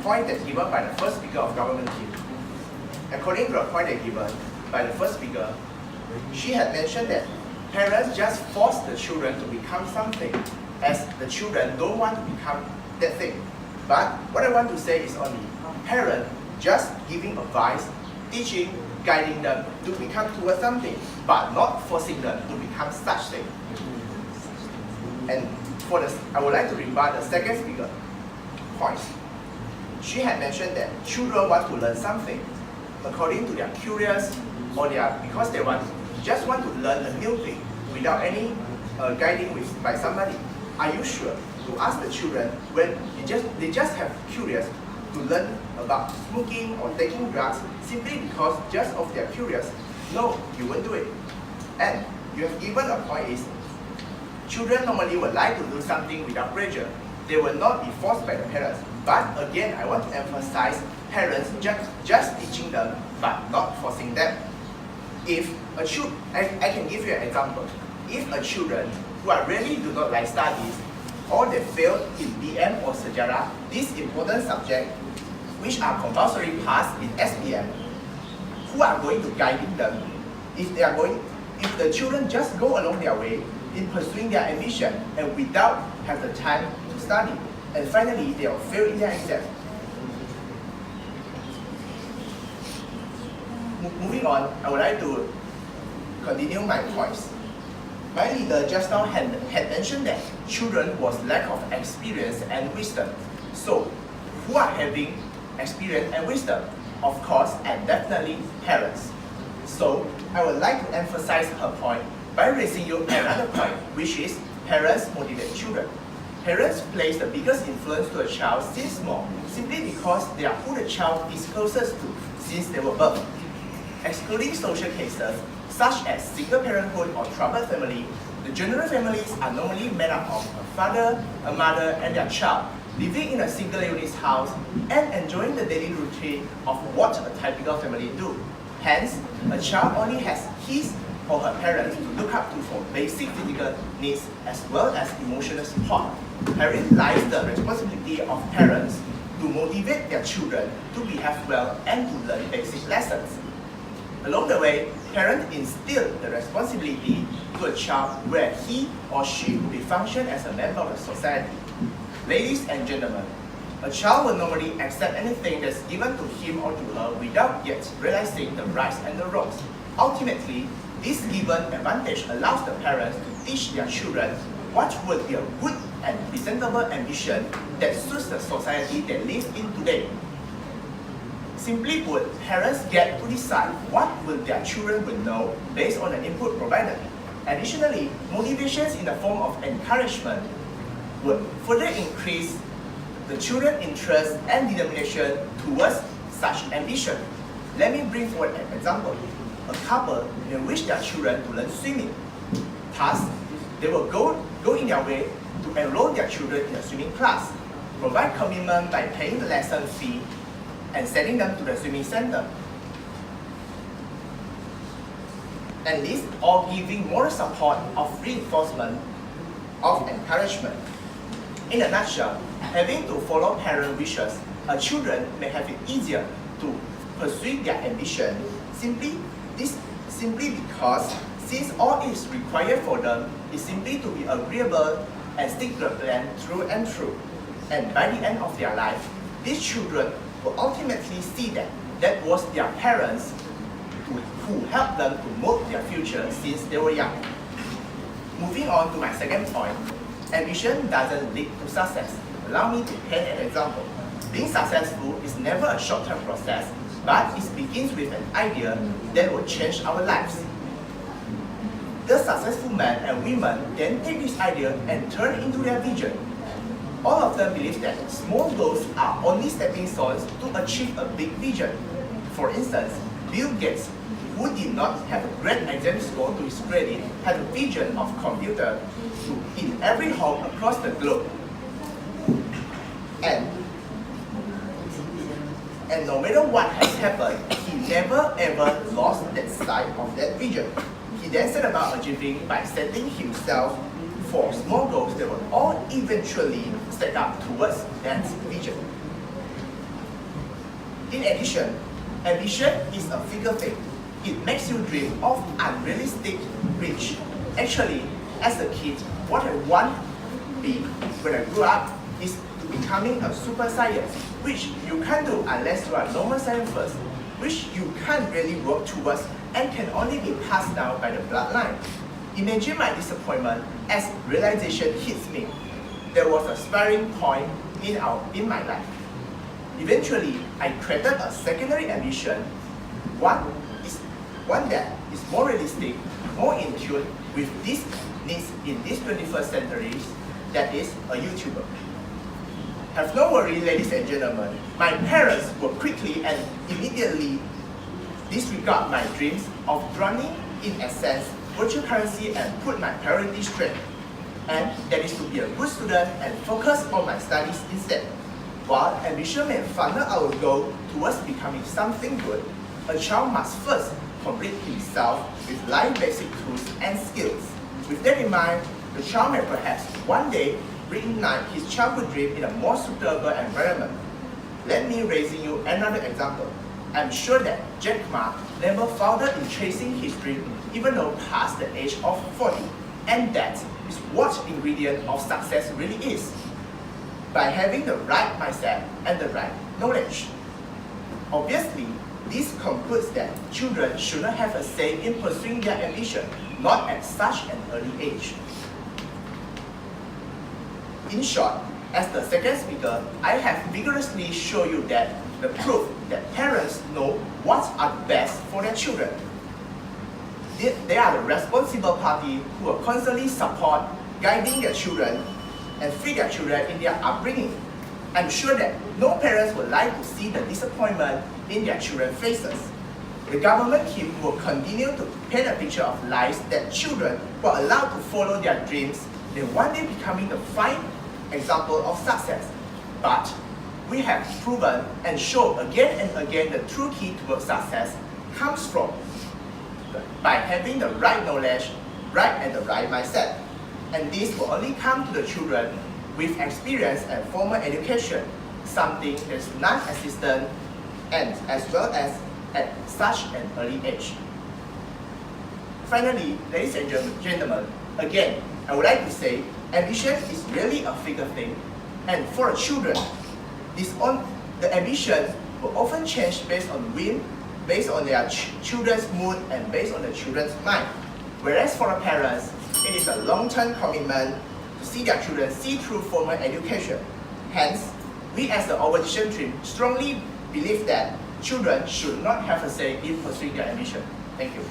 point that's given by the first speaker of government team. According to the point that's given by the first speaker, she had mentioned that parents just force the children to become something, as the children don't want to become that thing. But what I want to say is only parents just giving advice, teaching, guiding them to become towards something, but not forcing them to become such thing. And for this, I would like to rebut the second speaker point. She had mentioned that children want to learn something according to their curious or because they just want to learn a new thing without any guiding by somebody. Are you sure to ask the children when they just have curious to learn about smoking or taking drugs simply because just of their curious? No, you won't do it. And you have given a point is children normally would like to do something without pressure. They will not be forced by the parents. But again, I want to emphasize parents just teaching them but not forcing them. If a child, I can give you an example. If a children who are really do not like studies or they fail in BM or Sejarah, these important subjects which are compulsory passed in SPM, who are going to guide them? If the children just go along their way in pursuing their ambition and without have the time to study, and finally they will fail in their exam. Moving on, I would like to continue my points. My leader just now had mentioned that children was lack of experience and wisdom. So, who are having experience and wisdom? Of course, and definitely parents. So, I would like to emphasize her point by raising you another point, which is parents motivate children. Parents place the biggest influence to a child since small, simply because they are who the child is closest to since they were born. Excluding social cases, such as single parenthood or troubled family, the general families are normally made up of a father, a mother, and their child, living in a single unit house and enjoying the daily routine of what a typical family do. Hence, a child only has his or her parents to look up to for basic physical needs as well as emotional support. Herein lies the responsibility of parents to motivate their children to behave well and to learn basic lessons. Along the way, parents instill the responsibility to a child where he or she will be function as a member of the society. Ladies and gentlemen, a child will normally accept anything that's given to him or to her without yet realizing the rights and the wrongs. Ultimately, this given advantage allows the parents to teach their children what would be a good and presentable ambition that suits the society they live in today. Simply put, parents get to decide what will their children will know based on the input provided. Additionally, motivations in the form of encouragement would further increase the children's interest and determination towards such ambition. Let me bring forward an example. A couple may wish their children to learn swimming. Thus, they will go in their way to enroll their children in a swimming class, provide commitment by paying the lesson fee, and sending them to the swimming center. And this all giving more support of reinforcement of encouragement. In a nutshell, having to follow parent wishes, children may have it easier to pursue their ambition simply because since all is required for them is simply to be agreeable and stick to the plan through and through. And by the end of their life, these children will ultimately see that that was their parents who helped them to mold their future since they were young. Moving on to my second point, ambition doesn't lead to success. Allow me to paint an example. Being successful is never a short-term process, but it begins with an idea that will change our lives. The successful men and women then take this idea and turn it into their vision. All of them believe that small goals are only stepping stones to achieve a big vision. For instance, Bill Gates, who did not have a great exam score to his credit, had a vision of computer in every home across the globe. And no matter what has happened, he never ever lost that sight of that vision. He then set about achieving by setting himself for small goals that will all eventually stack up towards that vision. In addition, ambition is a figure thing. It makes you dream of unrealistic reach. Actually, as a kid, what I want to be when I grew up is to becoming a super science, which you can't do unless you are normal science first, which you can't really work towards and can only be passed down by the bloodline. Imagine my disappointment as realization hits me. There was a sparring point in my life. Eventually, I created a secondary ambition, one that is more realistic, more in tune with these needs in this 21st century, that is a YouTuber. Have no worry, ladies and gentlemen, my parents will quickly and immediately disregard my dreams of running, in essence, virtual currency and put my priorities straight. And that is to be a good student and focus on my studies instead. While ambition may funnel our goal towards becoming something good, a child must first complete himself with life basic tools and skills. With that in mind, the child may perhaps one day reignite his childhood dream in a more suitable environment. Let me raise you another example. I'm sure that Jack Ma never founded in chasing his dream even though past the age of 40. And that is what ingredient of success really is. By having the right mindset and the right knowledge. Obviously, this concludes that children should not have a say in pursuing their ambition, not at such an early age. In short, as the second speaker, I have vigorously shown you that the proof that parents know what are best for their children. They are the responsible party who will constantly support guiding their children and feed their children in their upbringing. I'm sure that no parents would like to see the disappointment in their children's faces. The government team will continue to paint a picture of lives that children were allowed to follow their dreams, then one day becoming the fine example of success. But we have proven and shown again and again the true key towards success comes from by having the right knowledge, and the right mindset. And this will only come to the children with experience and formal education, something that is non-existent and as well as at such an early age. Finally, ladies and gentlemen, again, I would like to say ambition is really a figure thing, and for the children, the ambition will often change based on whim, based on their children's mood, and based on the children's mind. Whereas for the parents, it is a long-term commitment to see their children see through formal education. Hence, we as the opposition team strongly believe that children should not have a say in pursuing their ambition. Thank you.